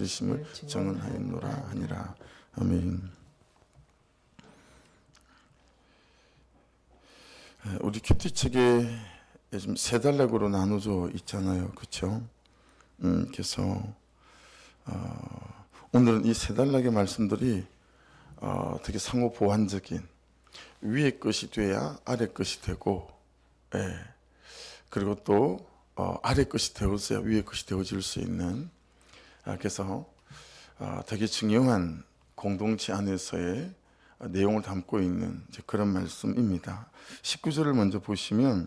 이심을 정언하였노라 하니라. 아멘. 우리 큐티 책에 요즘 세 단락으로 나눠져 있잖아요, 그렇죠? 그래서 오늘은 이 세 단락의 말씀들이 되게 상호 보완적인, 위에 것이 돼야 아래 것이 되고, 그리고 또 아래 것이 되어져야 위에 것이 되어질 수 있는, 그래서 되게 중요한 공동체 안에서의 내용을 담고 있는 그런 말씀입니다. 19절을 먼저 보시면,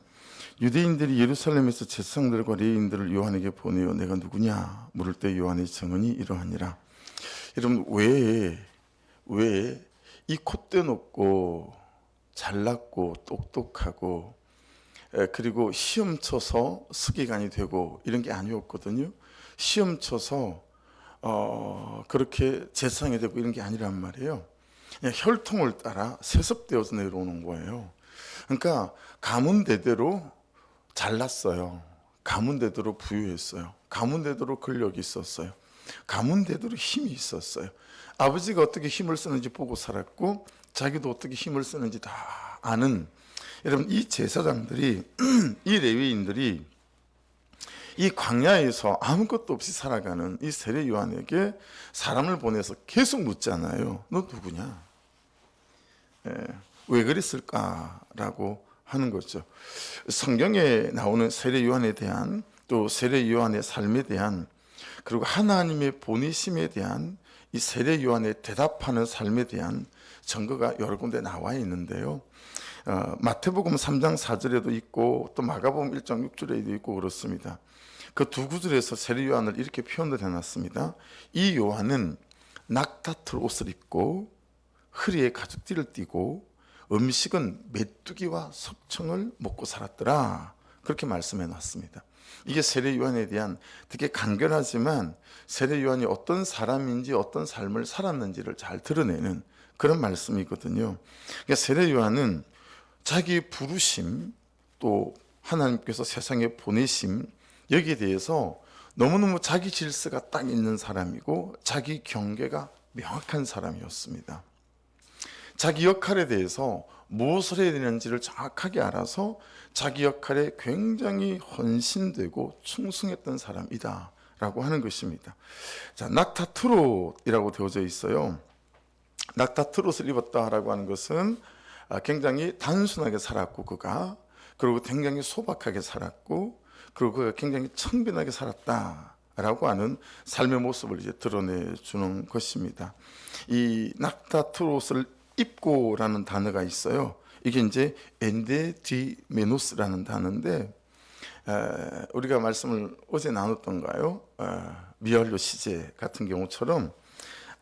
유대인들이 예루살렘에서 제사장들과 레위인들을 요한에게 보내어 내가 누구냐 물을 때 요한의 증언이 이러하니라. 여러분, 왜 이 콧대 높고 잘났고 똑똑하고 그리고 시험 쳐서 서기관이 되고 이런 게 아니었거든요. 시험 쳐서 그렇게 제사장이 되고 이런 게 아니란 말이에요. 그냥 혈통을 따라 세습되어서 내려오는 거예요. 그러니까 가문대대로 잘났어요. 가문대대로 부유했어요. 가문대대로 권력이 있었어요. 가문대대로 힘이 있었어요. 아버지가 어떻게 힘을 쓰는지 보고 살았고 자기도 어떻게 힘을 쓰는지 다 아는, 여러분, 이 제사장들이 이 레위인들이 이 광야에서 아무것도 없이 살아가는 이 세례 요한에게 사람을 보내서 계속 묻잖아요. 너 누구냐? 왜 그랬을까라고 하는 거죠. 성경에 나오는 세례 요한에 대한, 또 세례 요한의 삶에 대한, 그리고 하나님의 보내심에 대한 이 세례 요한의 대답하는 삶에 대한 증거가 여러 군데 나와 있는데요. 마태복음 3장 4절에도 있고 또 마가복음 1장 6절에도 있고 그렇습니다. 그 두 구절에서 세례 요한을 이렇게 표현을 해놨습니다. 이 요한은 낙타털 옷을 입고 허리에 가죽띠를 띠고 음식은 메뚜기와 석청을 먹고 살았더라, 그렇게 말씀해 놨습니다. 이게 세례 요한에 대한 되게 간결하지만 세례 요한이 어떤 사람인지 어떤 삶을 살았는지를 잘 드러내는 그런 말씀이거든요. 그러니까 세례 요한은 자기 부르심, 또 하나님께서 세상에 보내심, 여기에 대해서 너무너무 자기 질서가 딱 있는 사람이고 자기 경계가 명확한 사람이었습니다. 자기 역할에 대해서 무엇을 해야 되는지를 정확하게 알아서 자기 역할에 굉장히 헌신되고 충성했던 사람이다 라고 하는 것입니다. 자, 낙타트롯이라고 되어져 있어요. 낙타트롯을 입었다라고 하는 것은 굉장히 단순하게 살았고 그리고 굉장히 소박하게 살았고 그리고 그가 굉장히 청빈하게 살았다라고 하는 삶의 모습을 이제 드러내주는 것입니다. 이 낙타트롯을 입고라는 단어가 있어요. 이게 이제 엔데디메노스라는 단어인데, 우리가 말씀을 어제 나눴던가요? 미완료 시제 같은 경우처럼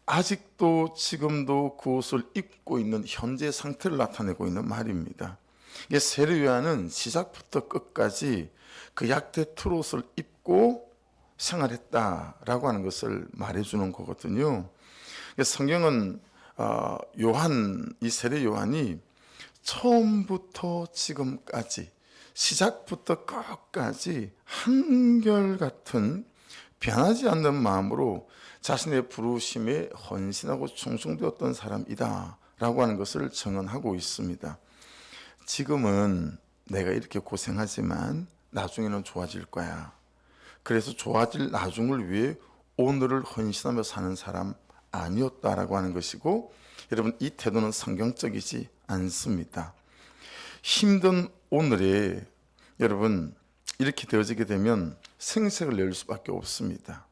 아직도 지금도 그 옷을 입고 있는 현재 상태를 나타내고 있는 말입니다. 이게 세례 요한은 시작부터 끝까지 그 약대 트롯을 입고 생활했다라고 하는 것을 말해주는 거거든요. 성경은 이 세례 요한이 처음부터 지금까지, 시작부터 끝까지 한결같은 변하지 않는 마음으로 자신의 부르심에 헌신하고 충성되었던 사람이다 라고 하는 것을 증언하고 있습니다. 지금은 내가 이렇게 고생하지만 나중에는 좋아질 거야. 그래서 좋아질 나중을 위해 오늘을 헌신하며 사는 사람 아니었다라고 하는 것이고, 여러분, 이 태도는 성경적이지 않습니다. 힘든 오늘에 여러분 이렇게 되어지게 되면 생색을 낼 수밖에 없습니다.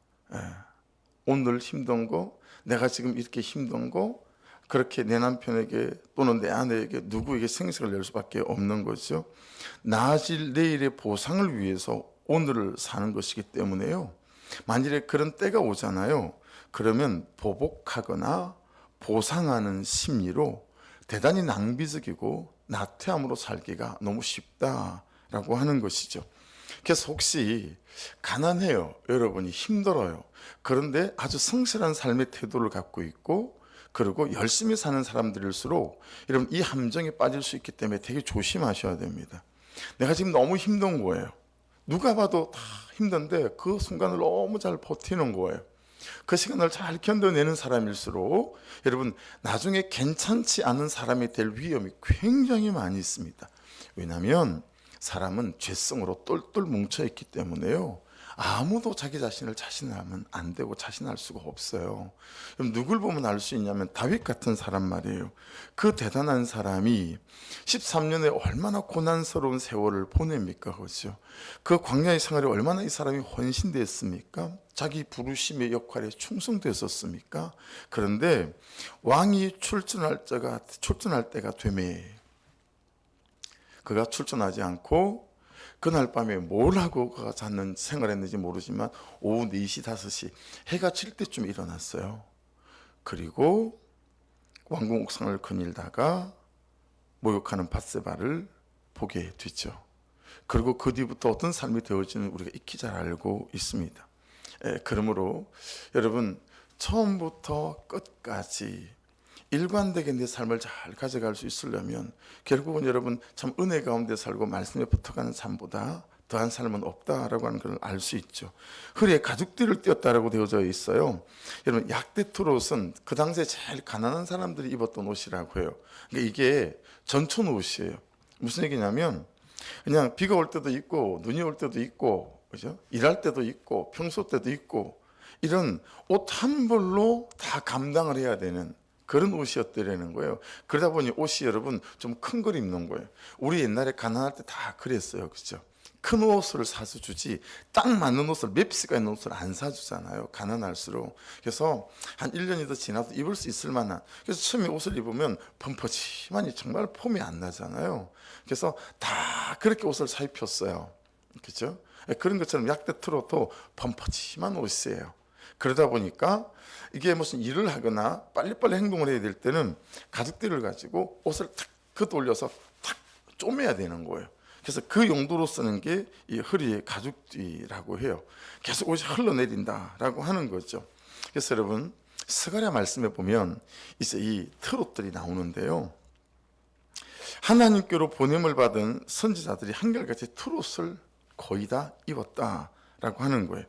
오늘 힘든 거, 내가 지금 이렇게 힘든 거, 그렇게 내 남편에게 또는 내 아내에게 누구에게 생색을 낼 수밖에 없는 거죠. 나아질 내일의 보상을 위해서 오늘을 사는 것이기 때문에요. 만일에 그런 때가 오잖아요. 그러면 보복하거나 보상하는 심리로 대단히 낭비적이고 나태함으로 살기가 너무 쉽다라고 하는 것이죠. 그래서 혹시 가난해요, 여러분이 힘들어요. 그런데 아주 성실한 삶의 태도를 갖고 있고 그리고 열심히 사는 사람들일수록 여러분 이 함정에 빠질 수 있기 때문에 되게 조심하셔야 됩니다. 내가 지금 너무 힘든 거예요. 누가 봐도 다 힘든데 그 순간을 너무 잘 버티는 거예요. 그 시간을 잘 견뎌내는 사람일수록 여러분 나중에 괜찮지 않은 사람이 될 위험이 굉장히 많이 있습니다. 왜냐하면 사람은 죄성으로 똘똘 뭉쳐있기 때문에요, 아무도 자기 자신을 자신하면 안 되고 자신할 수가 없어요. 그럼 누굴 보면 알 수 있냐면 다윗 같은 사람 말이에요. 그 대단한 사람이 13년에 얼마나 고난스러운 세월을 보냅니까? 그렇죠? 그 광야의 생활에 얼마나 이 사람이 헌신됐습니까? 자기 부르심의 역할에 충성됐었습니까? 그런데 왕이 출전할 때가 되매 그가 출전하지 않고 그날 밤에 뭘 하고 그가 잤는 생활했는지 모르지만 오후 4시 5시 해가 질 때쯤 일어났어요. 그리고 왕궁 옥상을 거닐다가 모욕하는 밧세바를 보게 됐죠. 그리고 그 뒤부터 어떤 삶이 되어지는 우리가 익히 잘 알고 있습니다. 그러므로 여러분 처음부터 끝까지 일관되게 내 삶을 잘 가져갈 수 있으려면 결국은 여러분 참 은혜 가운데 살고 말씀에 붙어가는 삶보다 더한 삶은 없다라고 하는 걸 알 수 있죠. 허리에 가죽띠를 띄었다라고 되어져 있어요. 여러분 약대 트롯은 그 당시에 제일 가난한 사람들이 입었던 옷이라고 해요. 그러니까 이게 전천 옷이에요. 무슨 얘기냐면 그냥 비가 올 때도 있고 눈이 올 때도 있고, 그죠? 일할 때도 있고 평소 때도 있고 이런 옷 한 벌로 다 감당을 해야 되는 그런 옷이었더라는 거예요. 그러다 보니 옷이 여러분 좀 큰 걸 입는 거예요. 우리 옛날에 가난할 때 다 그랬어요. 그렇죠? 큰 옷을 사서 주지 딱 맞는 옷을 맵시가 있는 옷을 안 사주잖아요. 가난할수록. 그래서 한 1년이 더 지나도 입을 수 있을 만한, 그래서 처음에 옷을 입으면 펑퍼짐하니 정말 폼이 안 나잖아요. 그래서 다 그렇게 옷을 사 입혔어요. 그렇죠? 그런 것처럼 약대 트로도 펑퍼짐한 옷이에요. 그러다 보니까 이게 무슨 일을 하거나 빨리빨리 행동을 해야 될 때는 가죽띠를 가지고 옷을 탁 걷어올려서 탁 쪼매야 되는 거예요. 그래서 그 용도로 쓰는 게 이 허리에 가죽띠라고 해요. 계속 옷이 흘러내린다라고 하는 거죠. 그래서 여러분 스가랴 말씀에 보면 이제 이 트롯들이 나오는데요, 하나님께로 보냄을 받은 선지자들이 한결같이 트롯을 거의 다 입었다라고 하는 거예요.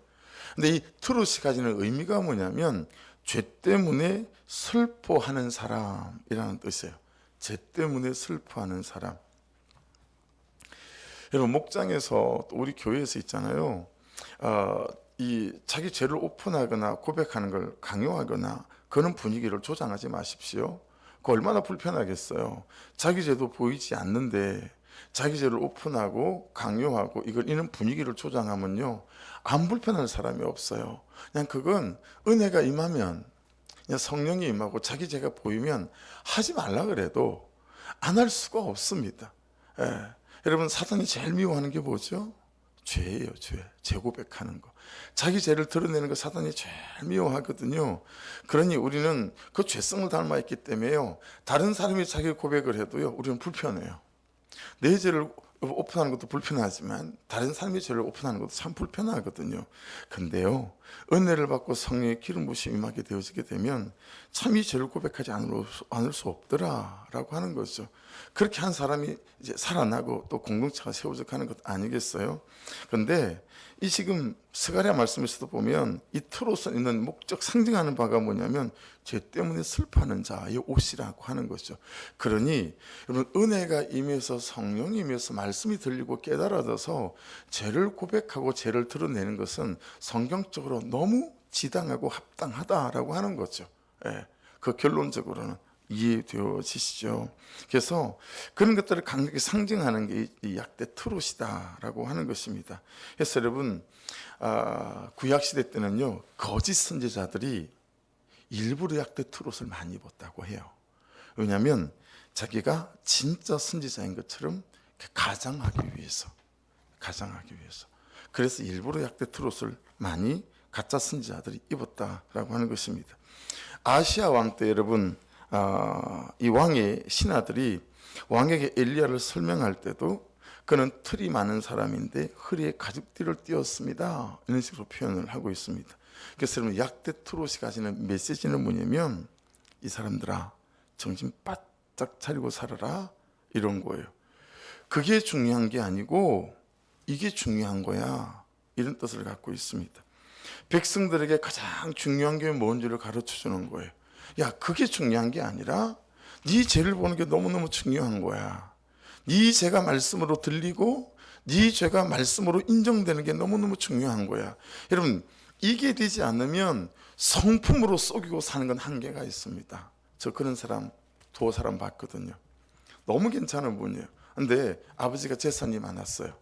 근데 이 트롯이 가지는 의미가 뭐냐면 죄 때문에 슬퍼하는 사람이라는 뜻이에요. 죄 때문에 슬퍼하는 사람. 여러분 목장에서 또 우리 교회에서 있잖아요. 이 자기 죄를 오픈하거나 고백하는 걸 강요하거나 그런 분위기를 조장하지 마십시오. 그 얼마나 불편하겠어요. 자기 죄도 보이지 않는데 자기 죄를 오픈하고 강요하고 이런 분위기를 조장하면요, 안 불편할 사람이 없어요. 그냥 그건 은혜가 임하면, 그냥 성령이 임하고 자기 죄가 보이면 하지 말라 그래도 안 할 수가 없습니다. 여러분 사탄이 제일 미워하는 게 뭐죠? 죄예요. 죄 고백하는 거. 자기 죄를 드러내는 거 사탄이 제일 미워하거든요. 그러니 우리는 그 죄성을 닮아 있기 때문에요, 다른 사람이 자기 고백을 해도요 우리는 불편해요. 내 죄를 오픈하는 것도 불편하지만 다른 사람의 죄를 오픈하는 것도 참 불편하거든요. 근데요, 은혜를 받고 성령의 기름 부심이 임하게 되어지게 되면 참 이 죄를 고백하지 않을 수 없더라라고 하는 거죠. 그렇게 한 사람이 이제 살아나고 또 공동체가 세워져 가는 것 아니겠어요? 그런데 이 지금 스가랴 말씀에서도 보면 이 트롯은 있는 목적, 상징하는 바가 뭐냐면 죄 때문에 슬퍼하는 자의 옷이라고 하는 거죠. 그러니 여러분 은혜가 임해서 성령이 임해서 말씀이 들리고 깨달아져서 죄를 고백하고 죄를 드러내는 것은 성경적으로 너무 지당하고 합당하다라고 하는 거죠. 그 결론적으로는 이해되어지시죠. 그래서 그런 것들을 강하게 상징하는 게 이 약대 트롯이다라고 하는 것입니다. 그래서 여러분 구약 시대 때는요 거짓 선지자들이 일부러 약대 트롯을 많이 입었다고 해요. 왜냐하면 자기가 진짜 선지자인 것처럼 가장하기 위해서. 그래서 일부러 약대 트롯을 많이 가짜 선지자들이 입었다라고 하는 것입니다. 아시아 왕 때 여러분 이 왕의 신하들이 왕에게 엘리야를 설명할 때도 그는 털이 많은 사람인데 허리에 가죽띠를 띄었습니다, 이런 식으로 표현을 하고 있습니다. 그래서 여러분 약대 트롯이 가지는 메시지는 뭐냐면 이 사람들아 정신 바짝 차리고 살아라, 이런 거예요. 그게 중요한 게 아니고 이게 중요한 거야, 이런 뜻을 갖고 있습니다. 백성들에게 가장 중요한 게 뭔지를 가르쳐 주는 거예요. 야, 그게 중요한 게 아니라 네 죄를 보는 게 너무너무 중요한 거야. 네 죄가 말씀으로 들리고 네 죄가 말씀으로 인정되는 게 너무너무 중요한 거야. 여러분, 이게 되지 않으면 성품으로 속이고 사는 건 한계가 있습니다. 저 그런 사람 두어 사람 봤거든요. 너무 괜찮은 분이에요. 근데 아버지가 재산이 많았어요.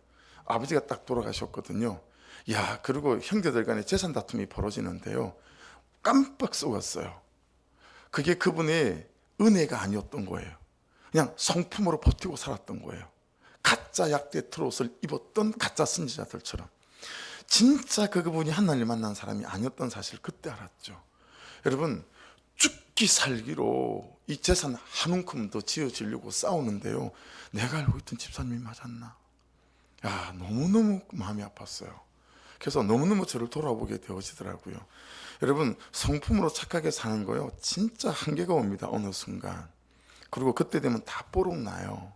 아버지가 딱 돌아가셨거든요. 야, 그리고 형제들 간에 재산 다툼이 벌어지는데요. 깜빡 속았어요. 그게 그분의 은혜가 아니었던 거예요. 그냥 성품으로 버티고 살았던 거예요. 가짜 약대 트롯을 입었던 가짜 선지자들처럼. 진짜 그분이 하나님을 만난 사람이 아니었던 사실을 그때 알았죠. 여러분, 죽기 살기로 이 재산 한 움큼 더 지어지려고 싸우는데요. 내가 알고 있던 집사님이 맞았나? 야, 너무너무 마음이 아팠어요. 그래서 너무너무 저를 돌아보게 되어지더라고요. 여러분, 성품으로 착하게 사는 거요, 진짜 한계가 옵니다. 어느 순간. 그리고 그때 되면 다 뽀록 나요.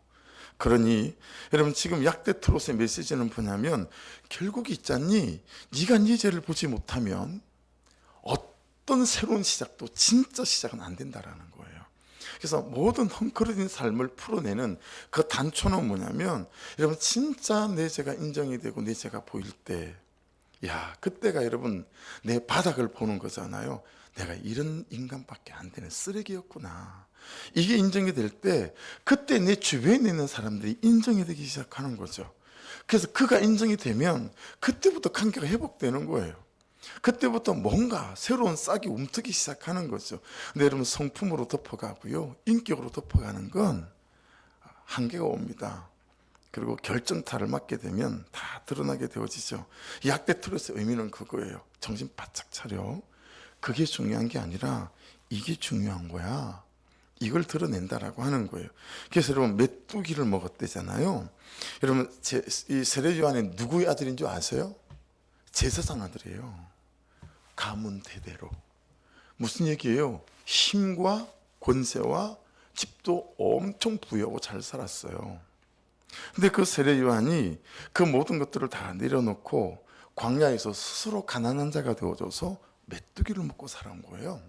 그러니 여러분, 지금 약대 트롯의 메시지는 뭐냐면, 결국 있잖니, 네가 네 죄를 보지 못하면 어떤 새로운 시작도 진짜 시작은 안 된다라는 거예요. 그래서 모든 헝클어진 삶을 풀어내는 그 단초는 뭐냐면, 여러분, 진짜 내 죄가 인정이 되고 내 죄가 보일 때, 야, 그때가 여러분 내 바닥을 보는 거잖아요. 내가 이런 인간밖에 안 되는 쓰레기였구나. 이게 인정이 될 때, 그때 내 주변에 있는 사람들이 인정이 되기 시작하는 거죠. 그래서 그가 인정이 되면 그때부터 관계가 회복되는 거예요. 그때부터 뭔가 새로운 싹이 움트기 시작하는 거죠. 근데 여러분, 성품으로 덮어가고요, 인격으로 덮어가는 건 한계가 옵니다. 그리고 결정타를 맞게 되면 다 드러나게 되어지죠. 약대 트롯의 의미는 그거예요. 정신 바짝 차려. 그게 중요한 게 아니라 이게 중요한 거야. 이걸 드러낸다라고 하는 거예요. 그래서 여러분, 메뚜기를 먹었대잖아요. 여러분, 이 세례 요한이 누구의 아들인 줄 아세요? 제사장 아들이에요. 가문 대대로. 무슨 얘기예요? 힘과 권세와 집도 엄청 부유하고 잘 살았어요. 근데 그 세례 요한이 그 모든 것들을 다 내려놓고 광야에서 스스로 가난한 자가 되어져서 메뚜기를 먹고 살아온 거예요.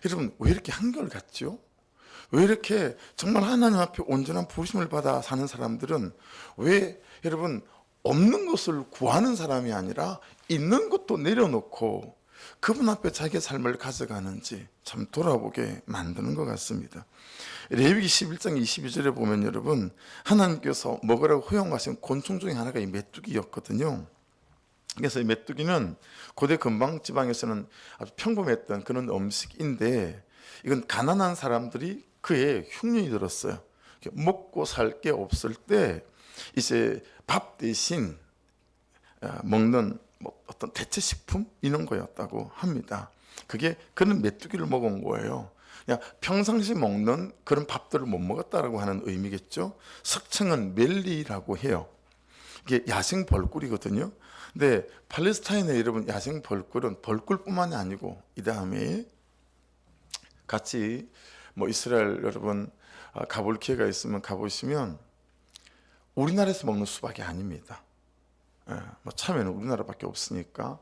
여러분, 왜 이렇게 한결같죠? 왜 이렇게 정말 하나님 앞에 온전한 부르심을 받아 사는 사람들은 왜 여러분 없는 것을 구하는 사람이 아니라 있는 것도 내려놓고 그분 앞에 자기의 삶을 가져가는지 참 돌아보게 만드는 것 같습니다. 레위기 11장 22절에 보면 여러분, 하나님께서 먹으라고 허용하신 곤충 중에 하나가 이 메뚜기였거든요. 그래서 이 메뚜기는 고대 근방 지방에서는 아주 평범했던 그런 음식인데, 이건 가난한 사람들이 그에 흉년이 들었어요. 먹고 살 게 없을 때 이제 밥 대신 먹는 어떤 대체 식품 이런 거였다고 합니다. 그게 그런 메뚜기를 먹은 거예요. 그냥 평상시 먹는 그런 밥들을 못 먹었다라고 하는 의미겠죠. 석청은 멜리라고 해요. 이게 야생 벌꿀이거든요. 근데 팔레스타인에 여러분, 야생 벌꿀은 벌꿀뿐만이 아니고 이 다음에 같이 이스라엘 여러분 가볼 기회가 있으면 가보시면 우리나라에서 먹는 수박이 아닙니다. 참외는 우리나라밖에 없으니까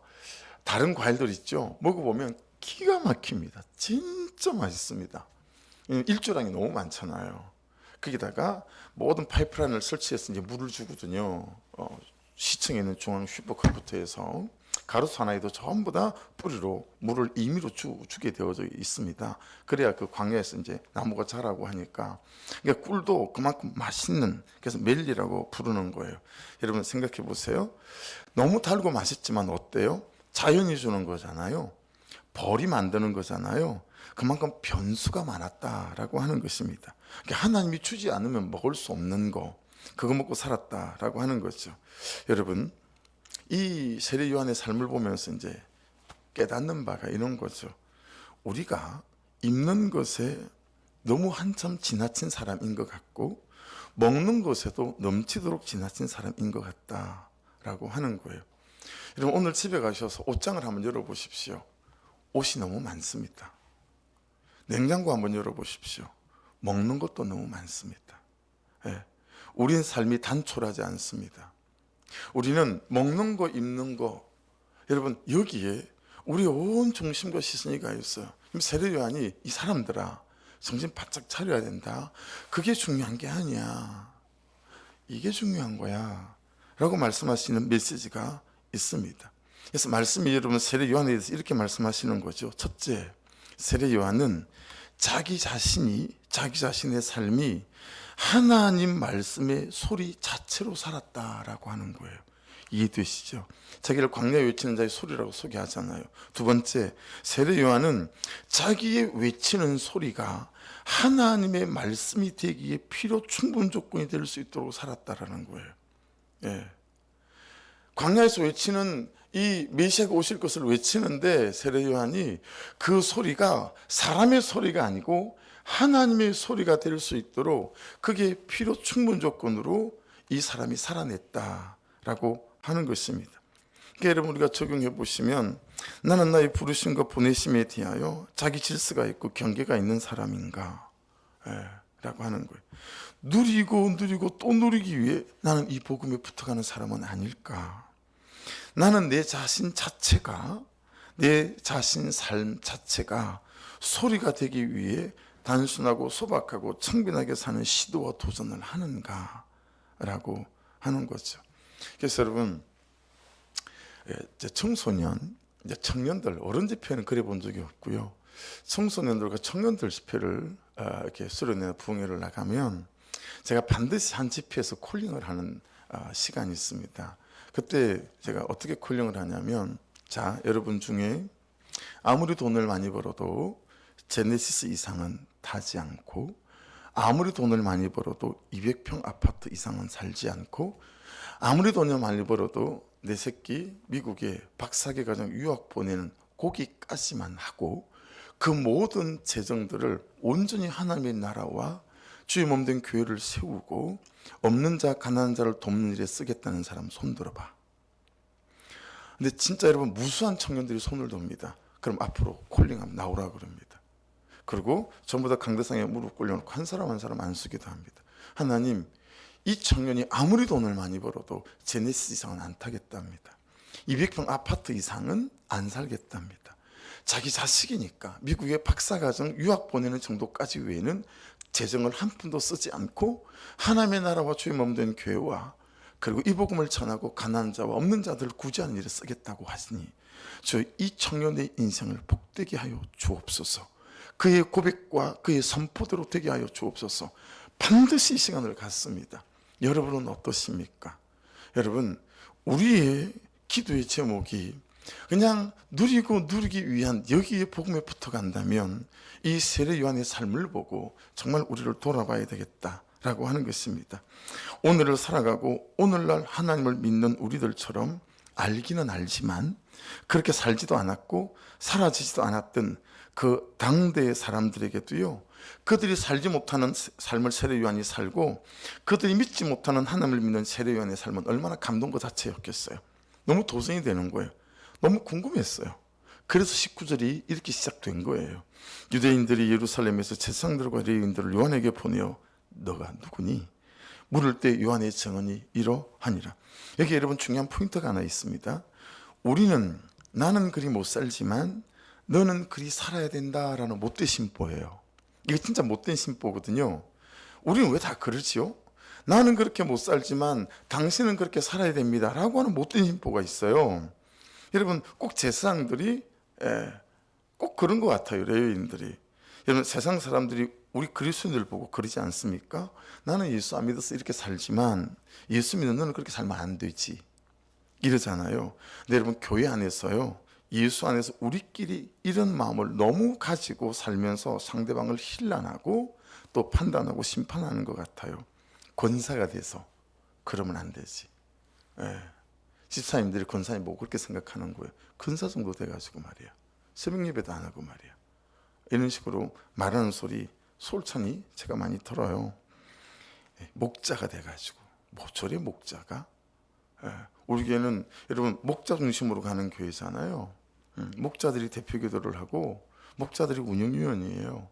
다른 과일들 있죠. 먹어보면 기가 막힙니다. 진짜 맛있습니다. 일조량이 너무 많잖아요. 거기다가 모든 파이프라인을 설치해서 이제 물을 주거든요. 시청에 있는 중앙 슈퍼컵부터 해서 가로수 하나에도 전부 다 뿌리로 물을 임의로 주게 되어져 있습니다. 그래야 그 광야에서 이제 나무가 자라고 하니까. 그러니까 꿀도 그만큼 맛있는, 그래서 멜리라고 부르는 거예요. 여러분 생각해 보세요. 너무 달고 맛있지만 어때요? 자연이 주는 거잖아요. 벌이 만드는 거잖아요. 그만큼 변수가 많았다라고 하는 것입니다. 그러니까 하나님이 주지 않으면 먹을 수 없는 거, 그거 먹고 살았다라고 하는 거죠. 여러분, 이 세례 요한의 삶을 보면서 이제 깨닫는 바가 이런 거죠. 우리가 입는 것에 너무 한참 지나친 사람인 것 같고, 먹는 것에도 넘치도록 지나친 사람인 것 같다라고 하는 거예요. 여러분, 오늘 집에 가셔서 옷장을 한번 열어보십시오. 옷이 너무 많습니다. 냉장고 한번 열어보십시오. 먹는 것도 너무 많습니다. 우리는 삶이 단촐하지 않습니다. 우리는 먹는 거, 입는 거, 여러분 여기에 우리의 온 중심과 시선이 가 있어요. 세례 요한이 이 사람들아 정신 바짝 차려야 된다. 그게 중요한 게 아니야. 이게 중요한 거야. 라고 말씀하시는 메시지가 있습니다. 그래서 말씀이 여러분 세례 요한에 대해서 이렇게 말씀하시는 거죠. 첫째, 세례 요한은 자기 자신의 삶이 하나님 말씀의 소리 자체로 살았다라고 하는 거예요. 이해되시죠? 자기를 광야에 외치는 자의 소리라고 소개하잖아요. 두 번째, 세례 요한은 자기의 외치는 소리가 하나님의 말씀이 되기에 필요 충분 조건이 될 수 있도록 살았다라는 거예요. 예. 광야에서 외치는 이 메시아가 오실 것을 외치는데 세례 요한이 그 소리가 사람의 소리가 아니고 하나님의 소리가 될 수 있도록 그게 필요 충분 조건으로 이 사람이 살아냈다라고 하는 것입니다. 그러니까 여러분 우리가 적용해 보시면 나는 나의 부르심과 보내심에 대하여 자기 질서가 있고 경계가 있는 사람인가 라고 하는 거예요. 누리고 또 누리기 위해 나는 이 복음에 붙어가는 사람은 아닐까. 나는 내 자신 자체가 내 자신 삶 자체가 소리가 되기 위해 단순하고 소박하고 청빈하게 사는 시도와 도전을 하는가 라고 하는 거죠. 그래서 여러분 청소년, 청년들 어른 집회는 그래 본 적이 없고요. 청소년들과 청년들 집회를 이렇게 수련회 부흥회를 나가면 제가 반드시 한 집회에서 콜링을 하는 시간이 있습니다. 그때 제가 어떻게 콜링을 하냐면 자 여러분 중에 아무리 돈을 많이 벌어도 제네시스 이상은 타지 않고 아무리 돈을 많이 벌어도 200평 아파트 이상은 살지 않고 아무리 돈을 많이 벌어도 내 새끼 미국에 박사학위 과정 유학 보내는 거기까지만 하고 그 모든 재정들을 온전히 하나님의 나라와 주의 몸된 교회를 세우고 없는 자 가난한 자를 돕는 일에 쓰겠다는 사람 손 들어봐. 근데 진짜 여러분 무수한 청년들이 손을 듭니다. 그럼 앞으로 콜링하면 나오라 그럽니다. 그리고 전부 다 강대상에 무릎 꿇려놓고 한 사람 안 쓰기도 합니다. 하나님 이 청년이 아무리 돈을 많이 벌어도 제네시스 이상은 안 타겠답니다. 200평 아파트 이상은 안 살겠답니다. 자기 자식이니까 미국에 박사과정 유학 보내는 정도까지 외에는 재정을 한 푼도 쓰지 않고 하나님의 나라와 주의 몸된 교회와 그리고 이 복음을 전하고 가난한 자와 없는 자들을 구제하는 일에 쓰겠다고 하시니 저 이 청년의 인생을 복되게 하여 주옵소서. 그의 고백과 그의 선포대로 되게 하여 주옵소서. 반드시 이 시간을 갖습니다. 여러분은 어떠십니까? 여러분 우리의 기도의 제목이 그냥 누리고 누리기 위한 여기에 복음에 붙어간다면 이 세례 요한의 삶을 보고 정말 우리를 돌아봐야 되겠다라고 하는 것입니다. 오늘을 살아가고 오늘날 하나님을 믿는 우리들처럼 알기는 알지만 그렇게 살지도 않았고 사라지지도 않았던 그 당대의 사람들에게도요, 그들이 살지 못하는 삶을 세례 요한이 살고 그들이 믿지 못하는 하나님을 믿는 세례 요한의 삶은 얼마나 감동 그 자체였겠어요. 너무 도전이 되는 거예요. 너무 궁금했어요. 그래서 19절이 이렇게 시작된 거예요. 유대인들이 예루살렘에서 제사장들과 레위인들을 요한에게 보내어 너가 누구니? 물을 때 요한의 증언이 이러하니라. 여기 여러분 중요한 포인트가 하나 있습니다. 우리는 나는 그리 못 살지만 너는 그리 살아야 된다라는 못된 심보예요. 이게 진짜 못된 심보거든요. 우리는 왜 다 그러지요? 나는 그렇게 못 살지만 당신은 그렇게 살아야 됩니다 라고 하는 못된 심보가 있어요. 여러분 꼭 제사장들이 꼭 그런 것 같아요. 레위인들이. 여러분 세상 사람들이 우리 그리스도인들 보고 그러지 않습니까? 나는 예수 안 믿어서 이렇게 살지만 예수 믿는 너는 그렇게 살면 안 되지 이러잖아요. 근데 여러분 교회 안에서요, 예수 안에서 우리끼리 이런 마음을 너무 가지고 살면서 상대방을 힐난하고 또 판단하고 심판하는 것 같아요. 권사가 돼서 그러면 안 되지. 집사님들이 권사님 보고 그렇게 생각하는 거예요. 권사 정도 돼가지고 말이야, 새벽 예배도 안 하고 말이야, 이런 식으로 말하는 소리 솔찬히 제가 많이 들어요. 목자가 돼가지고 모조리 목자가. 우리 교회는 여러분 목자 중심으로 가는 교회잖아요. 목자들이 대표 기도를 하고 목자들이 운영위원이에요.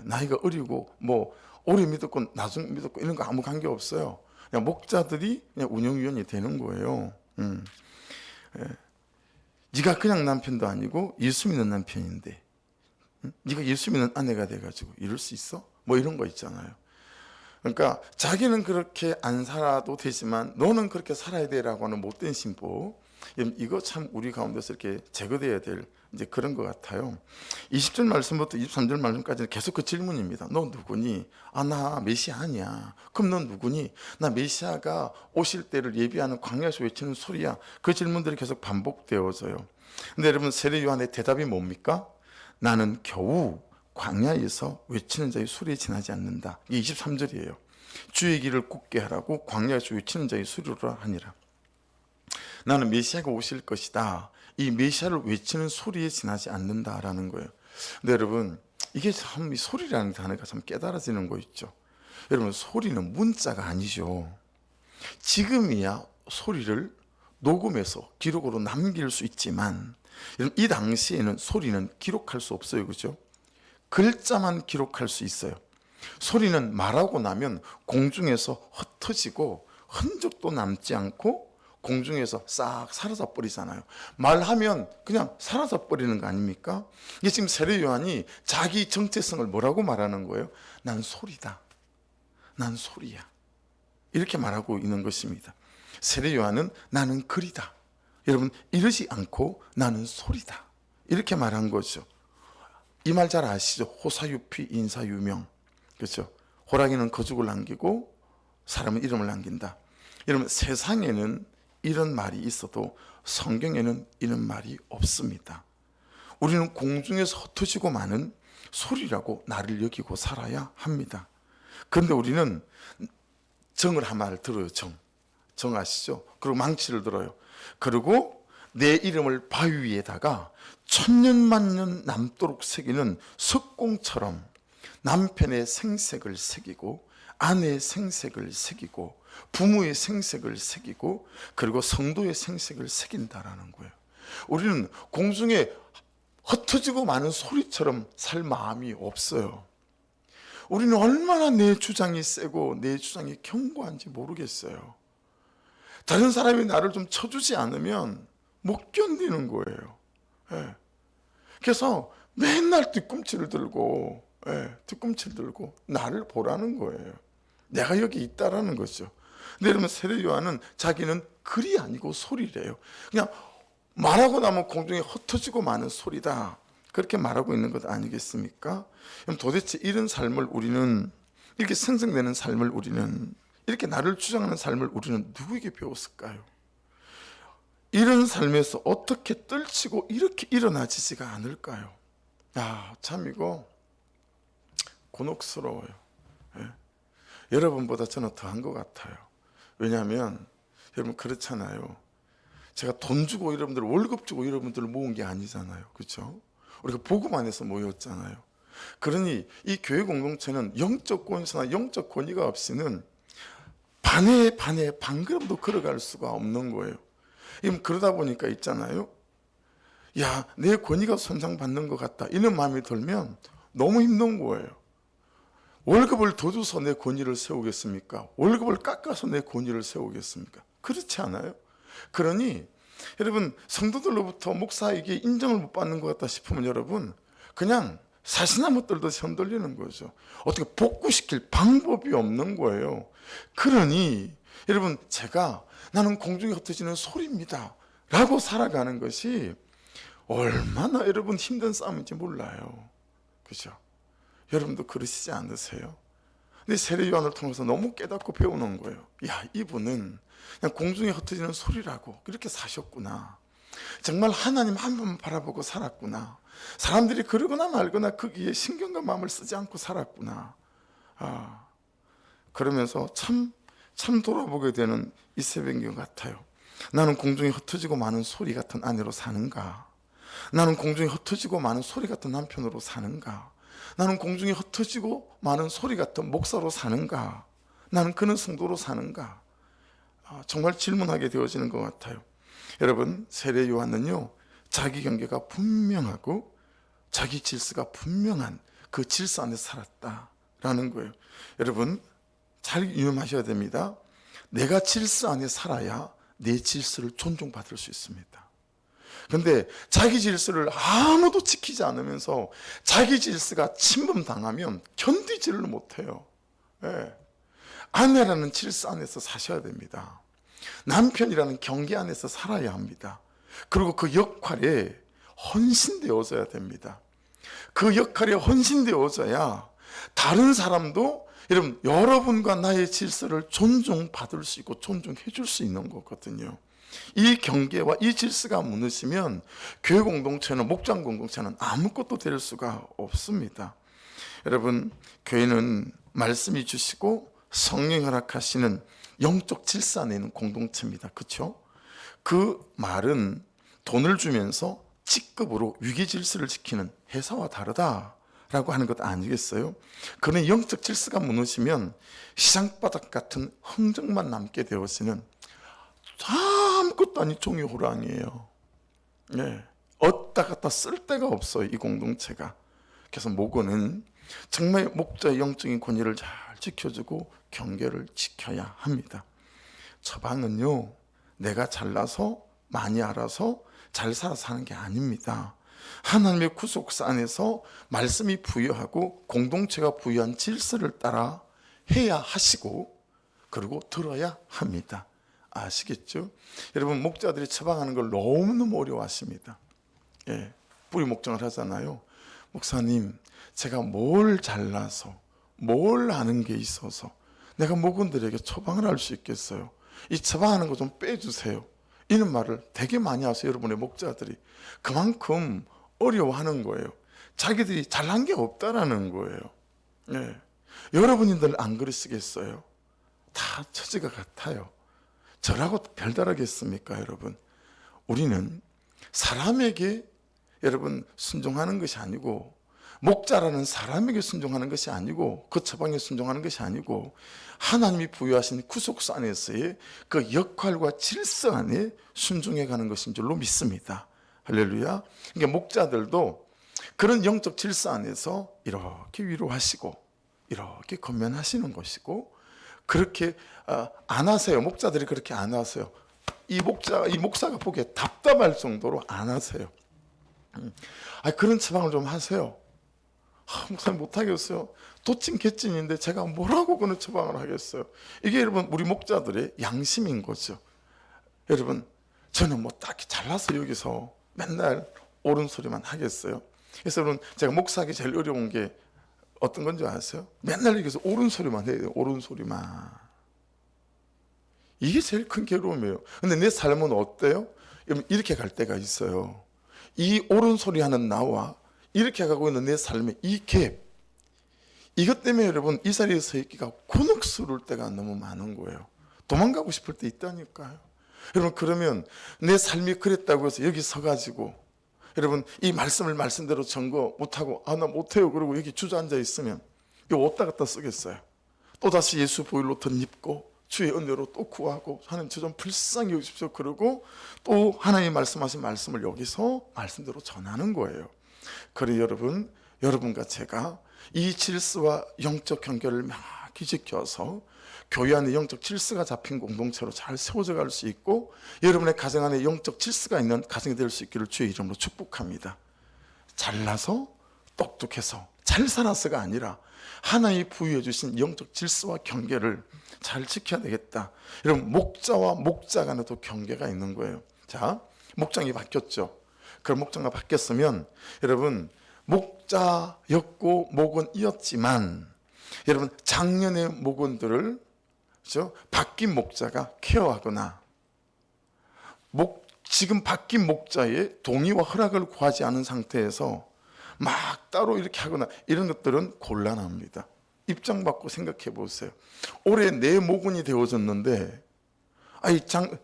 나이가 어리고 뭐 오래 믿었고 나중 믿었고 이런 거 아무 관계 없어요. 그냥 목자들이 그냥 운영위원이 되는 거예요. 네가 그냥 남편도 아니고 예수 믿는 남편인데, 응? 네가 예수 믿는 아내가 돼가지고 이럴 수 있어? 뭐 이런 거 있잖아요. 그러니까 자기는 그렇게 안 살아도 되지만 너는 그렇게 살아야 돼라고 하는 못된 신부, 이거 참 우리 가운데서 이렇게 제거돼야 될 이제 그런 것 같아요. 20절 말씀부터 23절 말씀까지는 계속 그 질문입니다. 너 누구니? 아, 나 메시아 아니야. 그럼 넌 누구니? 나 메시아가 오실 때를 예비하는 광야에서 외치는 소리야. 그 질문들이 계속 반복되어져요. 근데 여러분, 세례 요한의 대답이 뭡니까? 나는 겨우 광야에서 외치는 자의 소리에 지나지 않는다. 이게 23절이에요. 주의 길을 굳게 하라고 광야에서 외치는 자의 소리로 하니라. 나는 메시아가 오실 것이다. 이 메시아를 외치는 소리에 지나지 않는다라는 거예요. 근데 여러분, 이게 참, 이 소리라는 단어가 참 깨달아지는 거 있죠. 여러분, 소리는 문자가 아니죠. 지금이야 소리를 녹음해서 기록으로 남길 수 있지만, 이 당시에는 소리는 기록할 수 없어요. 그죠? 글자만 기록할 수 있어요. 소리는 말하고 나면 공중에서 흩어지고 흔적도 남지 않고 공중에서 싹 사라져 버리잖아요. 말하면 그냥 사라져 버리는 거 아닙니까? 이게 지금 세례 요한이 자기 정체성을 뭐라고 말하는 거예요? 난 소리다. 난 소리야. 이렇게 말하고 있는 것입니다. 세례 요한은 나는 글이다. 여러분, 이러지 않고 나는 소리다. 이렇게 말한 거죠. 이 말 잘 아시죠? 호사유피 인사유명. 그렇죠? 호랑이는 거죽을 남기고 사람은 이름을 남긴다. 여러분, 세상에는 이런 말이 있어도 성경에는 이런 말이 없습니다. 우리는 공중에서 흩어지고 마는 소리라고 나를 여기고 살아야 합니다. 그런데 우리는 정을 한 말을 들어요. 정 아시죠? 그리고 망치를 들어요. 그리고 내 이름을 바위 위에다가 천년만년 남도록 새기는 석공처럼 남편의 생색을 새기고 아내의 생색을 새기고 부모의 생색을 새기고 그리고 성도의 생색을 새긴다라는 거예요. 우리는 공중에 흩어지고 많은 소리처럼 살 마음이 없어요. 우리는 얼마나 내 주장이 세고 내 주장이 견고한지 모르겠어요. 다른 사람이 나를 좀 쳐주지 않으면 못 견디는 거예요. 예. 그래서 맨날 뒤꿈치를 들고 나를 보라는 거예요. 내가 여기 있다라는 거죠. 근데 여러분, 세례 요한은 자기는 글이 아니고 소리래요. 그냥 말하고 나면 공중에 흩어지고 마는 소리다. 그렇게 말하고 있는 것 아니겠습니까? 그럼 도대체 이런 삶을 우리는, 이렇게 생성되는 삶을 우리는, 이렇게 나를 주장하는 삶을 우리는 누구에게 배웠을까요? 이런 삶에서 어떻게 떨치고 이렇게 일어나지지가 않을까요? 참 이거 곤혹스러워요. 예. 여러분보다 저는 더한 것 같아요. 왜냐하면 여러분 그렇잖아요. 제가 돈 주고 여러분들 월급 주고 여러분들을 모은 게 아니잖아요. 그렇죠? 우리가 복음 안에서 모였잖아요. 그러니 이 교회 공동체는 영적 권세나 영적 권위가 없이는 반에 반 걸음도 걸어갈 수가 없는 거예요. 그러다 보니까 있잖아요. 야, 내 권위가 손상받는 것 같다. 이런 마음이 들면 너무 힘든 거예요. 월급을 더 줘서 내 권위를 세우겠습니까? 월급을 깎아서 내 권위를 세우겠습니까? 그렇지 않아요? 그러니 여러분, 성도들로부터 목사에게 인정을 못 받는 것 같다 싶으면 여러분 그냥 사시나무 떨듯이 흔들리는 거죠. 어떻게 복구시킬 방법이 없는 거예요. 그러니 여러분, 제가 나는 공중에 흩어지는 소리입니다 라고 살아가는 것이 얼마나 여러분 힘든 싸움인지 몰라요. 그죠? 여러분도 그러시지 않으세요? 근데 세례 요한을 통해서 너무 깨닫고 배우는 거예요. 야, 이분은 그냥 공중에 흩어지는 소리라고 그렇게 사셨구나. 정말 하나님 한 번만 바라보고 살았구나. 사람들이 그러거나 말거나 거기에 신경과 마음을 쓰지 않고 살았구나. 그러면서 참 돌아보게 되는 이 새벽인 것 같아요. 나는 공중에 흩어지고 많은 소리 같은 아내로 사는가? 나는 공중에 흩어지고 많은 소리 같은 남편으로 사는가? 나는 공중에 흩어지고 많은 소리 같은 목사로 사는가? 나는 그런 성도로 사는가? 정말 질문하게 되어지는 것 같아요. 여러분, 세례 요한은요, 자기 경계가 분명하고 자기 질서가 분명한 그 질서 안에 살았다라는 거예요. 여러분, 잘 유념하셔야 됩니다. 내가 질서 안에 살아야 내 질서를 존중받을 수 있습니다. 근데 자기 질서를 아무도 지키지 않으면서 자기 질서가 침범당하면 견디지를 못해요. 예. 아내라는 질서 안에서 사셔야 됩니다. 남편이라는 경계 안에서 살아야 합니다. 그리고 그 역할에 헌신되어져야 됩니다. 그 역할에 헌신되어져야 다른 사람도 여러분과 나의 질서를 존중받을 수 있고 존중해 줄 수 있는 거거든요. 이 경계와 이 질서가 무너지면 교회 공동체는, 목장 공동체는 아무것도 될 수가 없습니다. 여러분, 교회는 말씀이 주시고 성령 허락하시는 영적 질서 안에 있는 공동체입니다. 그렇죠? 그 말은 돈을 주면서 직급으로 위계 질서를 지키는 회사와 다르다라고 하는 것 아니겠어요? 그런 영적 질서가 무너지면 시장바닥 같은 흔적만 남게 되어지는 아무것도 아닌 종이 호랑이에요. 네. 얻다 갖다 쓸 데가 없어요, 이 공동체가. 그래서 목원은 정말 목자의 영적인 권위를 잘 지켜주고 경계를 지켜야 합니다. 처방은요, 내가 잘나서 많이 알아서 잘 살아서 하는 게 아닙니다. 하나님의 구속사 안에서 말씀이 부여하고 공동체가 부여한 질서를 따라 해야 하시고, 그리고 들어야 합니다. 아시겠죠? 여러분, 목자들이 처방하는 걸 너무너무 어려워하십니다. 예, 뿌리 목장을 하잖아요. 목사님, 제가 뭘 잘나서 뭘 아는 게 있어서 내가 목원들에게 처방을 할 수 있겠어요? 이 처방하는 거 좀 빼주세요. 이런 말을 되게 많이 하세요. 여러분의 목자들이. 그만큼 어려워하는 거예요. 자기들이 잘난 게 없다라는 거예요. 예. 여러분들 안 그러시겠어요? 다 처지가 같아요. 저라고 별다르겠습니까, 여러분? 우리는 사람에게 여러분 순종하는 것이 아니고, 목자라는 사람에게 순종하는 것이 아니고, 그 처방에 순종하는 것이 아니고, 하나님이 부여하신 구속사 안에서의 그 역할과 질서 안에 순종해 가는 것인 줄로 믿습니다. 할렐루야. 그러니까 목자들도 그런 영적 질서 안에서 이렇게 위로하시고 이렇게 건면하시는 것이고, 그렇게 안 하세요. 목자들이 그렇게 안 하세요. 이 목사가 보기에 답답할 정도로 안 하세요. 그런 처방을 좀 하세요. 목사님 못하겠어요. 도찐 개찐인데 제가 뭐라고 그런 처방을 하겠어요. 이게 여러분 우리 목자들의 양심인 거죠. 여러분, 저는 뭐 딱히 잘나서 여기서 맨날 옳은 소리만 하겠어요. 그래서 여러분, 제가 목사하기 제일 어려운 게 어떤 건지 아세요? 맨날 여기서 옳은 소리만 해야 돼요. 옳은 소리만. 이게 제일 큰 괴로움이에요. 근데 내 삶은 어때요? 여러분, 이렇게 갈 때가 있어요. 이 옳은 소리 하는 나와 이렇게 가고 있는 내 삶의 이 갭, 이것 때문에 여러분 이 자리에 서 있기가 곤혹스러울 때가 너무 많은 거예요. 도망가고 싶을 때 있다니까요. 여러분, 그러면 내 삶이 그랬다고 해서 여기 서가지고 여러분 이 말씀을 말씀대로 전거 못하고 나 못해요 그러고 여기 주저앉아 있으면 이거 어디다 갖다 쓰겠어요? 또다시 예수 보혈로 덧입고 주의 은혜로 또 구하고 하나님 저 좀 불쌍히 여기십시오 그러고 또 하나님 말씀하신 말씀을 여기서 말씀대로 전하는 거예요. 그래 여러분, 여러분과 제가 이 질서와 영적 경계를 명확히 지켜서 교회 안에 영적 질서가 잡힌 공동체로 잘 세워져 갈 수 있고, 여러분의 가정 안에 영적 질서가 있는 가정이 될 수 있기를 주의 이름으로 축복합니다. 잘나서 똑똑해서 잘 살아서가 아니라 하나님이 부여해 주신 영적 질서와 경계를 잘 지켜야 되겠다. 여러분, 목자와 목자 간에도 경계가 있는 거예요. 자, 목장이 바뀌었죠. 그럼 목장가 바뀌었으면 여러분 목자였고 목원이었지만 여러분 작년의 목원들을 그렇죠? 바뀐 목자가 케어하거나 지금 바뀐 목자의 동의와 허락을 구하지 않은 상태에서 막 따로 이렇게 하거나 이런 것들은 곤란합니다. 입장 바꿔 생각해 보세요. 올해 내 목원이 되어졌는데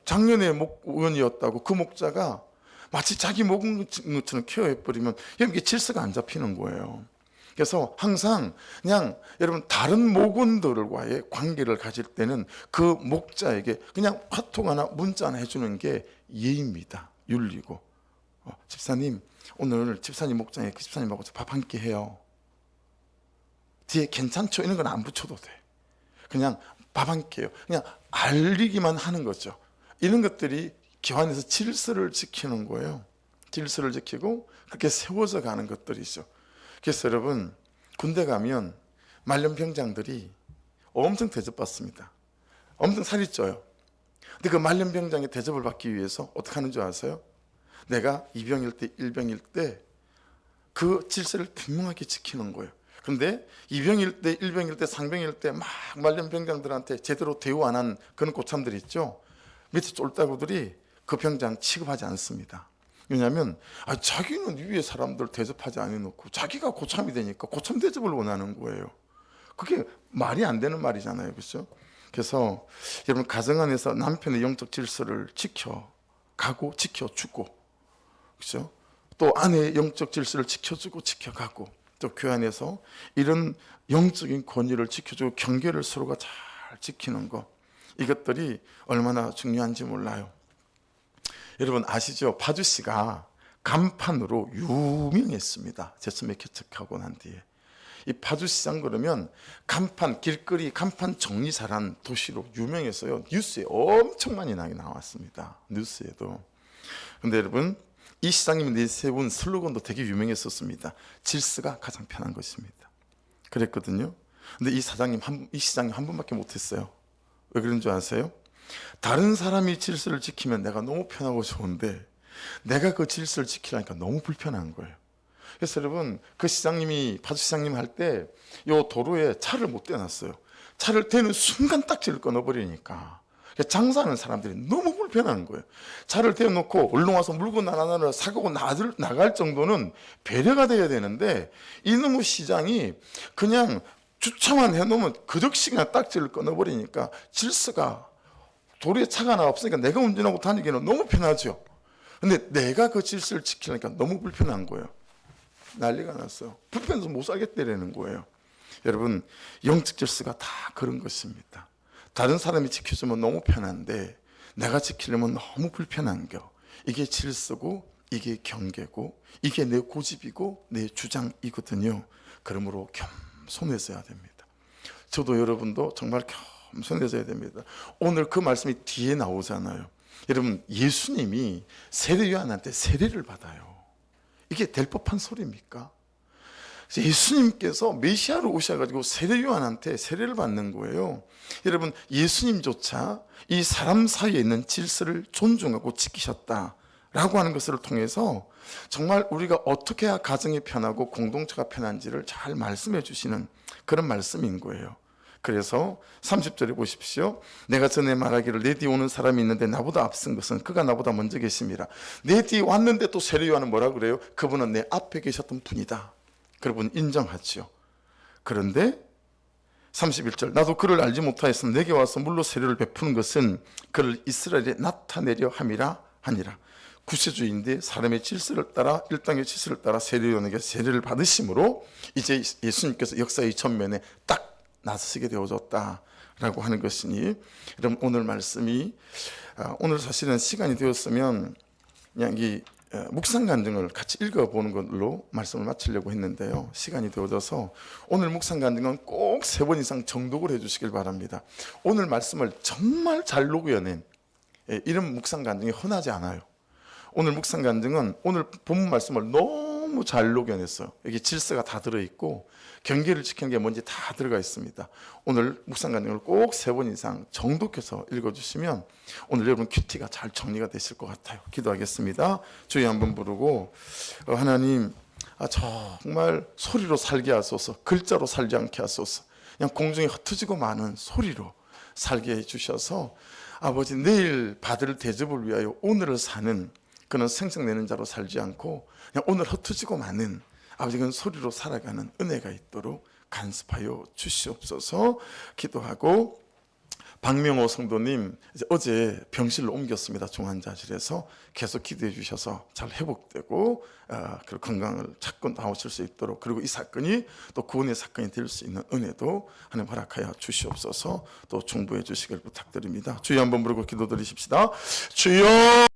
작년에 목원이었다고 그 목자가 마치 자기 목은 것처럼 케어해버리면 여기 질서가 안 잡히는 거예요. 그래서 항상 그냥 여러분 다른 목원들과의 관계를 가질 때는 그 목자에게 그냥 카톡 하나 문자 하나 해주는 게 예의입니다. 윤리고. 집사님, 오늘 집사님 목장에 그 집사님하고 밥 한 끼 해요. 뒤에 괜찮죠? 이런 건 안 붙여도 돼. 그냥 밥 한 끼요. 그냥 알리기만 하는 거죠. 이런 것들이 교회 안에서 질서를 지키는 거예요. 질서를 지키고 그렇게 세워져 가는 것들이죠. 그래서 여러분, 군대 가면 말년병장들이 엄청 대접받습니다. 엄청 살이 쪄요. 근데 그 말년병장의 대접을 받기 위해서 어떻게 하는 줄 아세요? 내가 이병일 때, 일병일 때 그 질서를 분명하게 지키는 거예요. 그런데 이병일 때, 일병일 때, 상병일 때 막 말년병장들한테 제대로 대우 안 한 그런 고참들이 있죠. 밑에 쫄따구들이 그 병장 취급하지 않습니다. 왜냐하면 자기는 위에 사람들 대접하지 않아놓고 자기가 고참이 되니까 고참 대접을 원하는 거예요. 그게 말이 안 되는 말이잖아요. 그렇죠? 그래서 여러분, 가정 안에서 남편의 영적 질서를 지켜가고 지켜주고, 그렇죠? 또 아내의 영적 질서를 지켜주고 지켜가고, 또 교회 안에서 이런 영적인 권위를 지켜주고 경계를 서로가 잘 지키는 것, 이것들이 얼마나 중요한지 몰라요. 여러분 아시죠? 파주시가 간판으로 유명했습니다. 제수맥 개척하고 난 뒤에. 이 파주시장 그러면 간판, 길거리 간판 정리 잘한 도시로 유명해서요. 뉴스에 엄청 많이 나왔습니다. 뉴스에도. 근데 여러분, 이 시장님이 내세운 슬로건도 되게 유명했었습니다. 질서가 가장 편한 것입니다. 그랬거든요. 근데 이 시장님 한 분밖에 못했어요. 왜 그런 줄 아세요? 다른 사람이 질서를 지키면 내가 너무 편하고 좋은데 내가 그 질서를 지키려니까 너무 불편한 거예요. 그래서 여러분, 그 시장님이, 파주시장님 할 때 요 도로에 차를 못 대놨어요. 차를 대는 순간 딱지를 끊어버리니까 장사하는 사람들이 너무 불편한 거예요. 차를 대놓고 얼른 와서 물건 하나를 사고 나갈 정도는 배려가 돼야 되는데 이놈의 시장이 그냥 주차만 해놓으면 그적시 그냥 딱지를 끊어버리니까 질서가, 도로에 차가 하나 없으니까 내가 운전하고 다니기는 너무 편하죠. 근데 내가 그 질서를 지키려니까 너무 불편한 거예요. 난리가 났어요. 불편해서 못 살겠다라는 거예요. 여러분, 영적 질서가 다 그런 것입니다. 다른 사람이 지켜주면 너무 편한데 내가 지키려면 너무 불편한 겨. 이게 질서고 이게 경계고 이게 내 고집이고 내 주장이거든요. 그러므로 겸손해져야 됩니다. 저도 여러분도 정말 겸손해져야 됩니다. 오늘 그 말씀이 뒤에 나오잖아요. 여러분, 예수님이 세례 요한한테 세례를 받아요. 이게 될 법한 소리입니까? 예수님께서 메시아로 오셔가지고 세례 요한한테 세례를 받는 거예요. 여러분, 예수님조차 이 사람 사이에 있는 질서를 존중하고 지키셨다라고 하는 것을 통해서 정말 우리가 어떻게 해야 가정이 편하고 공동체가 편한지를 잘 말씀해 주시는 그런 말씀인 거예요. 그래서 30절에 보십시오. 내가 전에 말하기를 내 뒤에 오는 사람이 있는데 나보다 앞선 것은 그가 나보다 먼저 계심이라. 내 뒤에 왔는데 또 세례 요한은 뭐라 그래요? 그분은 내 앞에 계셨던 분이다. 그분 인정하죠. 그런데 31절, 나도 그를 알지 못하였으면 내게 와서 물로 세례를 베푸는 것은 그를 이스라엘에 나타내려 함이라 하니라. 구세주인데 사람의 질서를 따라, 일당의 질서를 따라 세례 요한에게 세례를 받으심으로 이제 예수님께서 역사의 전면에 딱 나서시게 되어졌다라고 하는 것이니, 여러분, 오늘 말씀이 오늘 사실은 시간이 되었으면 그냥 이 묵상 간증을 같이 읽어보는 걸로 말씀을 마치려고 했는데요. 시간이 되어져서 오늘 묵상 간증은 꼭 3번 이상 정독을 해주시길 바랍니다. 오늘 말씀을 정말 잘 녹여낸 이런 묵상 간증이 흔하지 않아요. 오늘 묵상 간증은 오늘 본문 말씀을 너무 잘 녹여냈어요. 여기 질서가 다 들어있고 경계를 지키는 게 뭔지 다 들어가 있습니다. 오늘 묵상 간증을 꼭 3번 이상 정독해서 읽어주시면 오늘 여러분 큐티가 잘 정리가 되실 것 같아요. 기도하겠습니다. 주여 한번 부르고, 하나님, 정말 소리로 살게 하소서, 글자로 살지 않게 하소서, 그냥 공중에 흩어지고 마는 소리로 살게 해주셔서 아버지, 내일 받을 대접을 위하여 오늘을 사는 그는 생성내는 자로 살지 않고 그냥 오늘 흩어지고 마는 아버지, 그는 소리로 살아가는 은혜가 있도록 간섭하여 주시옵소서. 기도하고, 박명호 성도님 이제 어제 병실로 옮겼습니다. 중환자실에서 계속 기도해 주셔서 잘 회복되고 그 건강을 찾고 나오실 수 있도록, 그리고 이 사건이 또 구원의 사건이 될 수 있는 은혜도 하나님 허락하여 주시옵소서. 또 중보해 주시길 부탁드립니다. 주여 한번 부르고 기도드리십시다. 주여.